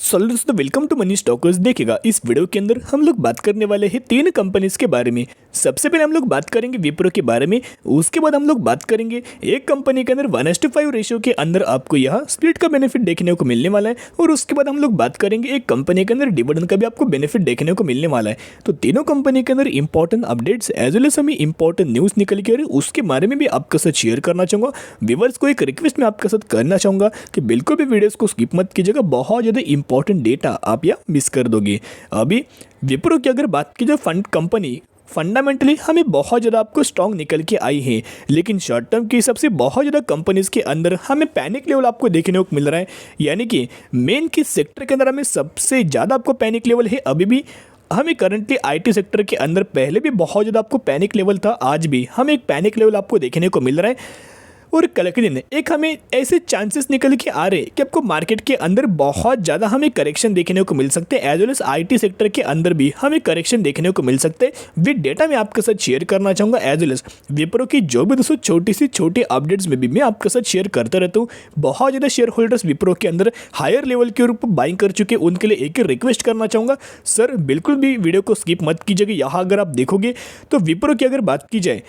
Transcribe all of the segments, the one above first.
सो दोस्तों welcome to money stalkers. देखिएगा इस वीडियो के अंदर हम लोग बात करने वाले हैं तीन कंपनीज के बारे में। सबसे पहले हम लोग बात करेंगे विप्रो के बारे में, उसके बाद हम लोग बात करेंगे एक कंपनी के अंदर 1:5 रेशियो के अंदर आपको यहाँ स्प्लिट का बेनिफिट देखने को मिलने वाला है, और उसके बाद हम लोग बात करेंगे एक कंपनी के अंदर डिविडेंड का भी आपको बेनिफिट देखने को मिलने वाला है। तो तीनों कंपनी के अंदर important updates as well as हमें इंपॉर्टेंट न्यूज़ निकल के आ रही है, उसके बारे में भी आपके साथ शेयर करना चाहूँगा। व्यूअर्स को एक रिक्वेस्ट मैं आपके साथ करना चाहूँगा कि बिल्कुल भी वीडियोस को स्किप मत कीजिएगा, बहुत ज़्यादा इंपॉर्टेंट डेटा आप यहाँ मिस कर दोगे। अभी विप्रो की अगर बात की जाए फंड कंपनी फंडामेंटली हमें बहुत ज़्यादा आपको स्ट्रॉन्ग निकल के आई है, लेकिन शॉर्ट टर्म के हिसाब से बहुत ज़्यादा कंपनीज के अंदर हमें पैनिक लेवल आपको देखने को मिल रहा है। यानी कि मेन किस सेक्टर के अंदर हमें सबसे ज़्यादा आपको पैनिक लेवल है अभी भी हमें करंटली आईटी सेक्टर के अंदर पहले भी बहुत ज़्यादा आपको पैनिक लेवल था, आज भी हमें एक पैनिक लेवल आपको देखने को मिल रहा है। और कल के दिन एक हमें ऐसे चांसेस निकल के आ रहे हैं कि आपको मार्केट के अंदर बहुत ज़्यादा हमें करेक्शन देखने को मिल सकते हैं, as well as IT sector के अंदर भी हमें करेक्शन देखने को मिल सकते हैं। विद डेटा मैं आपके साथ शेयर करना चाहूँगा, एज वेल एज विप्रो की जो भी दोस्तों छोटी सी छोटी अपडेट्स में भी मैं आपके साथ शेयर करता रहता हूँ। बहुत ज़्यादा शेयर होल्डर्स विप्रो के अंदर हायर लेवल के ऊपर बाइंग कर चुके हैं, उनके लिए एक रिक्वेस्ट करना चाहूँगा, सर बिल्कुल भी वीडियो को स्किप मत कीजिएगा। यहाँ अगर आप देखोगे तो विप्रो की अगर बात की जाए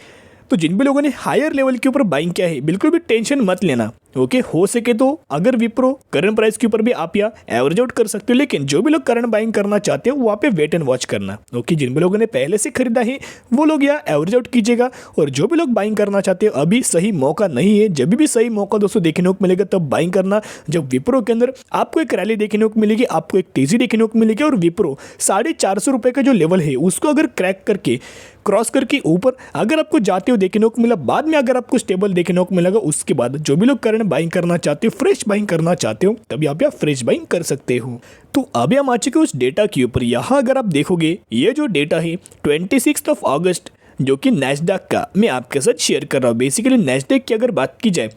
तो जिन भी लोगों ने हायर लेवल के ऊपर बाइंग किया है बिल्कुल भी टेंशन मत लेना। ओके, हो सके तो अगर विप्रो करंट प्राइस के ऊपर भी आप यहाँ एवरेज आउट कर सकते हो, लेकिन जो भी लोग करंट बाइंग करना चाहते हो वहाँ पे वेट एंड वॉच करना। ओके, जिन भी लोगों ने पहले से खरीदा है वो लोग यहाँ एवरेज आउट कीजिएगा, और जो भी लोग बाइंग करना चाहते हो अभी सही मौका नहीं है। जब भी सही मौका दोस्तों देखने को मिलेगा तब बाइंग करना, जब विप्रो के अंदर आपको एक रैली देखने को मिलेगी, आपको एक तेजी देखने को मिलेगी, और विप्रो 450 रुपये का जो लेवल है उसको अगर क्रैक करके क्रॉस करके ऊपर अगर आपको जाते हो देखने को मिला, बाद में अगर आपको स्टेबल देखने को मिलेगा, उसके बाद जो भी लोग करंट बाइंग करना चाहते हो, फ्रेश बाइंग करना चाहते हो, तभी आप यहाँ फ्रेश बाइंग कर सकते हो। तो अभी हम आ चुके उस डेटा के ऊपर। यहाँ अगर आप देखोगे ये जो डेटा है 26 अगस्त जो कि नैस्डैक का मैं आपके साथ शेयर कर रहा हूँ। बेसिकली नैस्डैक की अगर बात की जाए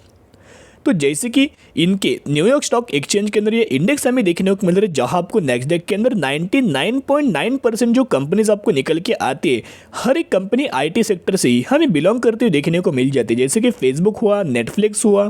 तो जैसे कि इनके न्यूयॉर्क स्टॉक एक्सचेंज के अंदर ये इंडेक्स हमें देखने को मिल रहा है, जहां आपको नैस्डैक के अंदर 99.9% जो कंपनीज आपको निकल के आती है, हर एक कंपनी आईटी सेक्टर से ही हमें बिलोंग करते हुए देखने को मिल जाती है। जैसे कि फेसबुक हुआ, नेटफ्लिक्स हुआ,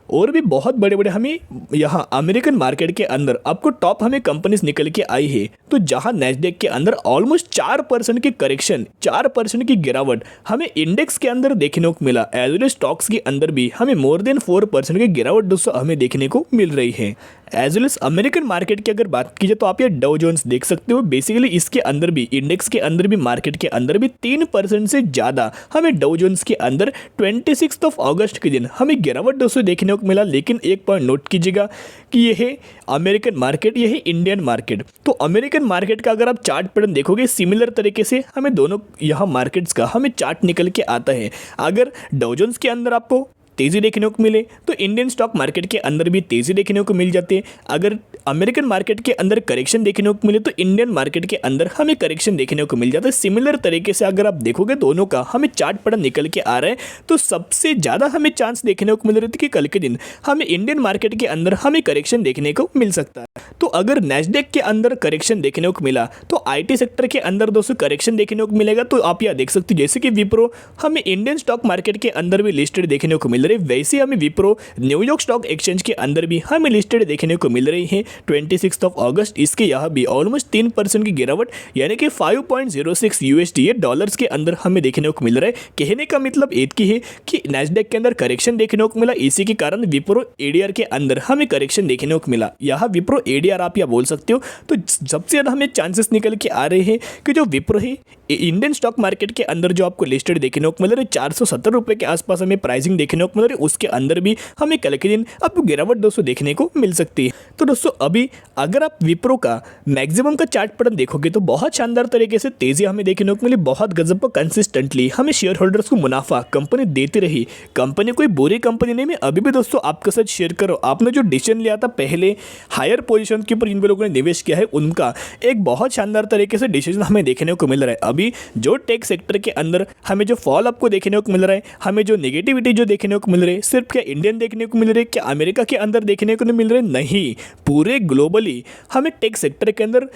और भी बहुत बड़े बड़े हमें यहाँ अमेरिकन मार्केट के अंदर आपको टॉप हमें कंपनीज निकल के आई है। तो जहाँ नैस्डैक के अंदर ऑलमोस्ट 4% की करेक्शन, 4% की गिरावट हमें इंडेक्स के अंदर देखने को मिला, एज वेल स्टॉक्स के अंदर भी हमें मोर देन 4% की गिरावट दोस्तों हमें देखने को मिल रही है। As well as American market की अगर बात की जाए तो आप ये डाउ जोन्स देख सकते हो। बेसिकली इसके अंदर भी इंडेक्स के अंदर भी मार्केट के अंदर भी 3% से ज़्यादा हमें डाउ जोन्स के अंदर 26 अगस्त के दिन हमें गिरावट दोस्तों देखने को मिला। लेकिन एक पॉइंट नोट कीजिएगा कि यह है अमेरिकन मार्केट, यह है इंडियन मार्केट। तो अमेरिकन मार्केट का अगर आप चार्ट पैटर्न देखोगे सिमिलर तरीके से हमें दोनों यहाँ मार्केट्स का हमें चार्ट निकल के आता है। अगर डाउ जोन्स के अंदर आपको तेज़ी देखने को मिले तो इंडियन स्टॉक मार्केट के अंदर भी तेज़ी देखने को मिल जाती है। अगर अमेरिकन मार्केट के अंदर करेक्शन देखने को मिले तो इंडियन मार्केट के अंदर हमें करेक्शन देखने को मिल जाता है। सिमिलर तरीके से अगर आप देखोगे दोनों का हमें चार्ट पैटर्न निकल के आ रहा है, तो सबसे ज़्यादा हमें चांस देखने को मिल रही थी कि कल के दिन हमें इंडियन मार्केट के अंदर हमें करेक्शन देखने को मिल सकता है। तो अगर नैस्डैक के अंदर करेक्शन देखने को मिला तो आईटी सेक्टर के अंदर दोस्तों करेक्शन देखने को मिलेगा। तो आप यहाँ देख सकते हो जैसे कि विप्रो हमें इंडियन स्टॉक मार्केट के अंदर भी लिस्टेड देखने को मिल रही है, वैसे हमें विप्रो न्यूयॉर्क स्टॉक एक्सचेंज के अंदर भी हमें लिस्टेड देखने को मिल रही है 26 अगस्त। इसके यहाँ भी ऑलमोस्ट 3% की गिरावट, यानी कि 5.06 USD डॉलर्स के अंदर हमें देखने को मिल रहा है। कहने का मतलब एक ही है कि नैस्डैक के अंदर करेक्शन देखने को मिला, इसी के कारण विप्रो एडीआर के अंदर हमें करेक्शन देखने को मिला। यहाँ विप्रो एडीआर आप या बोल सकते हो। तो सबसे ज़्यादा हमें चांसेस निकल के आ रहे हैं कि जो विप्रो है इंडियन स्टॉक मार्केट के अंदर जो आपको लिस्टेड देखने को मिल रहा है 470 रुपये के आसपास हमें प्राइसिंग देखने को मिल रही है, उसके अंदर भी हमें कल के दिन आपको गिरावट दोस्तों देखने को मिल सकती है। तो दोस्तों अभी अगर आप विप्रो का मैक्सिमम का चार्ट पैटर्न देखोगे तो बहुत शानदार तरीके से तेजी हमें देखने को मिली, बहुत गजब पर कंसिस्टेंटली हमें शेयर होल्डर्स को मुनाफा कंपनी देती रही। कंपनी कोई बुरी कंपनी नहीं, मैं अभी भी दोस्तों आपके साथ शेयर करो। आपने जो डिसीजन लिया था पहले हायर पोजीशन के ऊपर जिन लोगों ने निवेश किया है उनका एक बहुत शानदार तरीके से डिसीजन हमें देखने को मिल रहा है। अभी जो टेक सेक्टर के अंदर हमें जो फॉल आपको देखने को मिल रहा है, हमें जो नेगेटिविटी जो देखने को मिल रही है, सिर्फ क्या इंडियन देखने को मिल रही है, क्या अमेरिका के अंदर देखने को नहीं मिल रहे, नहीं, पूरे ग्लोबली हमें टेक सेक्टर के अंदर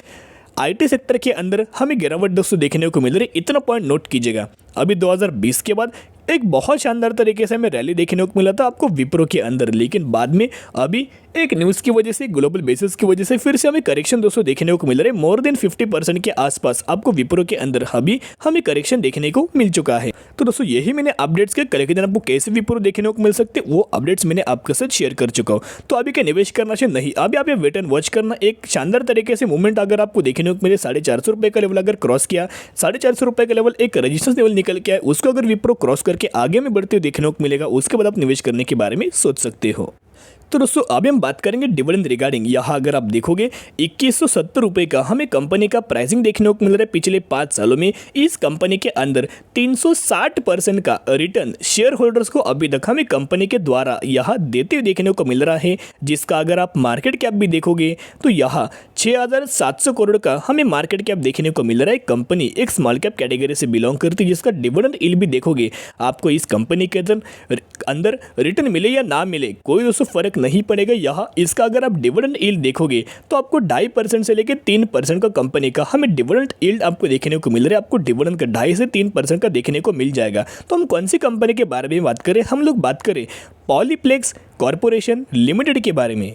आईटी सेक्टर के अंदर हमें गिरावट दोस्तों देखने को मिल रही है। इतना पॉइंट नोट कीजिएगा। अभी 2020 के बाद एक बहुत शानदार तरीके से हमें रैली देखने को मिला था आपको विप्रो के अंदर, लेकिन बाद में अभी एक न्यूज़ की वजह से, ग्लोबल बेसिस की वजह से फिर से हमें करेक्शन दोस्तों देखने को मिल रहा है। मोर देन 50% के आसपास आपको विप्रो के अंदर अभी हमें करेक्शन देखने को मिल चुका है। तो दोस्तों यही मैंने अपडेट्स के कल के दिन आपको कैसे विप्रो देखने को मिल सकते वो अपडेट्स मैंने आपके साथ शेयर कर चुका हूँ। तो अभी क्या निवेश करना चाहिए नहीं, अभी आप ये वेट एंड वॉच करना। एक शानदार तरीके से मूवमेंट अगर आपको देखने को मिले, 450 रुपये का लेवल अगर क्रॉस किया, 450 रुपये का लेवल एक रजिस्टेंस लेवल निकल के आए, उसको अगर विप्रो क्रॉस करके आगे में बढ़ते हुए देखने को मिलेगा, उसके बाद आप निवेश करने के बारे में सोच सकते हो। तो दोस्तों अभी हम बात करेंगे डिविडेंड रिगार्डिंग। यहाँ अगर आप देखोगे 2170 रुपये का हमें कंपनी का प्राइसिंग देखने को मिल रहा है। पिछले 5 सालों में इस कंपनी के अंदर 360% का रिटर्न शेयर होल्डर्स को अभी तक हमें कंपनी के द्वारा यहाँ देते हुए देखने को मिल रहा है, जिसका अगर आप मार्केट कैप भी देखोगे तो यहाँ 6700 करोड़ का हमें मार्केट कैप देखने को मिल रहा है। कंपनी एक स्मॉल कैप कैटेगरी से बिलोंग करती है, जिसका डिविडेंड यील्ड भी देखोगे आपको इस कंपनी के अंदर रिटर्न मिले या ना मिले कोई दोस्तों फर्क नहीं पड़ेगा। यहाँ इसका अगर आप डिविडेंड यील्ड देखोगे तो आपको 2.5% से लेकर 3% का कंपनी का हमें डिविडेंड यील्ड आपको देखने को मिल रहा है। आपको डिविडेंड का 2.5 से 3% का देखने को मिल जाएगा। तो हम कौन सी कंपनी के बारे में बात करें, हम लोग बात करें पॉलीप्लेक्स कॉर्पोरेशन लिमिटेड के बारे में।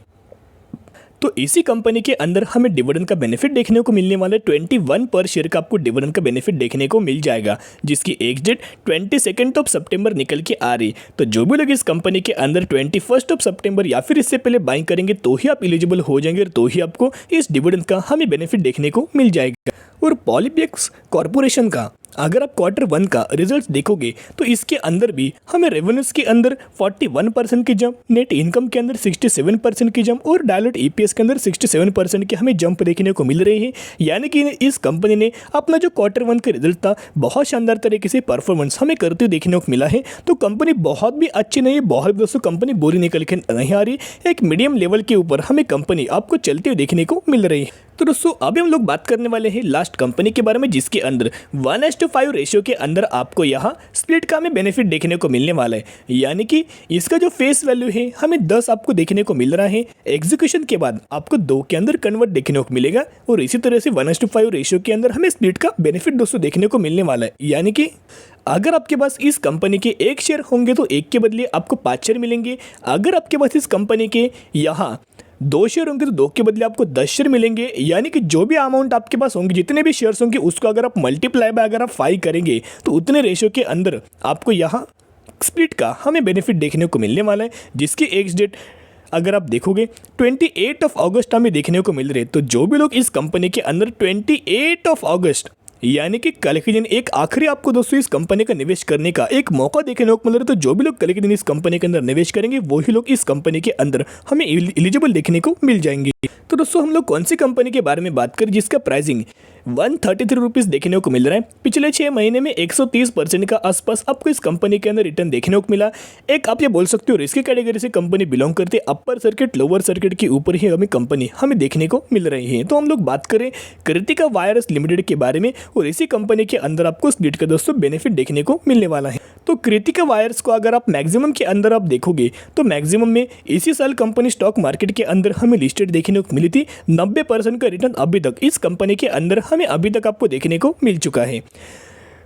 तो इसी कंपनी के अंदर हमें डिविडेंड का बेनिफिट देखने को मिलने वाला है। 21 पर शेयर का आपको डिविडेंड का बेनिफिट देखने को मिल जाएगा, जिसकी एग्ज डेट 22 सितंबर निकल के आ रही। तो जो भी लोग इस कंपनी के अंदर 21 सितंबर या फिर इससे पहले बाइंग करेंगे तो ही आप एलिजिबल हो जाएंगे, तो ही आपको इस डिविडेंड का हमें बेनिफिट देखने को मिल जाएगा। और पॉलीप्लेक्स कॉर्पोरेशन का अगर आप Q1 का रिजल्ट देखोगे तो इसके अंदर भी हमें रेवेन्यूज के अंदर 41% की जंप, नेट इनकम के अंदर 67% की जंप और डायलूटेड ईपीएस के अंदर 67% की हमें जंप देखने को मिल रही है। यानी कि इस कंपनी ने अपना जो Q1 का रिजल्ट था बहुत शानदार तरीके से परफॉर्मेंस हमें करते हुए देखने को मिला है। तो कंपनी बहुत भी अच्छी नहीं है, बहुत दोस्तों कंपनी बुरी निकल के नहीं आ रही, एक मीडियम लेवल के ऊपर हमें कंपनी आपको चलते हुए देखने को मिल रही है। तो दोस्तों अभी हम लोग बात करने वाले हैं लास्ट कंपनी के बारे में, जिसके अंदर 1:5 रेशियो के अंदर आपको यहाँ स्प्लिट का हमें बेनिफिट देखने को मिलने वाला है। यानी कि इसका जो फेस वैल्यू है हमें 10 आपको देखने को मिल रहा है, एग्जीक्यूशन के बाद आपको 2 के अंदर कन्वर्ट देखने को मिलेगा। और इसी तरह से 1:5 रेशियो के अंदर हमें स्प्लिट का बेनिफिट दोस्तों देखने को मिलने वाला है। यानी कि अगर आपके पास इस कंपनी के 1 शेयर होंगे तो 1 के बदले आपको 5 शेयर मिलेंगे। अगर आपके पास इस कंपनी के यहाँ 2 शेयर होंगे तो 2 के बदले आपको 10 शेयर मिलेंगे। यानी कि जो भी अमाउंट आपके पास होंगे, जितने भी शेयर्स होंगे, उसको अगर आप मल्टीप्लाई बाय अगर आप 5 करेंगे तो उतने रेशियो के अंदर आपको यहाँ स्प्लिट का हमें बेनिफिट देखने को मिलने वाला है, जिसकी एग्ज डेट अगर आप देखोगे 28 अगस्त हमें देखने को मिल रहे। तो जो भी लोग इस कंपनी के अंदर 28 अगस्त यानी कि कल के दिन एक आखिरी आपको दोस्तों इस कंपनी का निवेश करने का एक मौका देखने को मिल रहा है। तो जो भी लोग कल के दिन इस कंपनी के अंदर निवेश करेंगे वही लोग इस कंपनी के अंदर हमें एलिजिबल देखने को मिल जाएंगे। तो दोस्तों हम लोग कौन सी कंपनी के बारे में बात करें जिसका प्राइसिंग 133 रुपीज़ देखने को मिल रहा है। पिछले 6 महीने में 130% का आसपास आपको इस कंपनी के अंदर रिटर्न देखने को मिला। एक आप ये बोल सकते हो रिस्क कैटेगरी से कंपनी बिलोंग करती है, अपर सर्किट लोअर सर्किट के ऊपर ही हमें कंपनी हमें देखने को मिल रही है। तो हम लोग बात करें कृतिका वायर्स लिमिटेड के बारे में, और इसी कंपनी के अंदर आपको स्प्लिट का दोस्तों बेनिफिट देखने को मिलने वाला है। तो कृतिका वायर्स को अगर आप मैक्सिमम के अंदर आप देखोगे तो मैक्सिमम में इसी साल कंपनी स्टॉक मार्केट के अंदर हमें लिस्टेड देखने को मिली थी। 90% का रिटर्न अभी तक इस कंपनी के अंदर हमें अभी तक आपको देखने को मिल चुका है।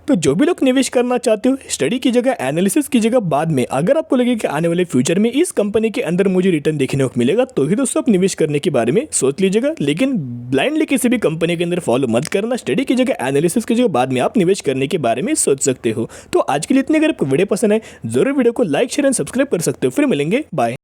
तो जो भी लोग निवेश करना चाहते हो, स्टडी की जगह एनालिसिस की जगह बाद में अगर आपको लगे कि आने वाले फ्यूचर में इस कंपनी के अंदर मुझे रिटर्न देखने को मिलेगा तो ही दोस्तों आप निवेश करने के बारे में सोच लीजिएगा। लेकिन ब्लाइंडली किसी भी कंपनी के अंदर फॉलो मत करना। स्टडी की जगह एनालिसिस की जगह बाद में आप निवेश करने के बारे में सोच सकते हो। तो आज के लिए इतने, अगर आपको वीडियो पसंद है जरूर वीडियो को लाइक शेयर एंड सब्सक्राइब कर सकते हो। फिर मिलेंगे, बाय।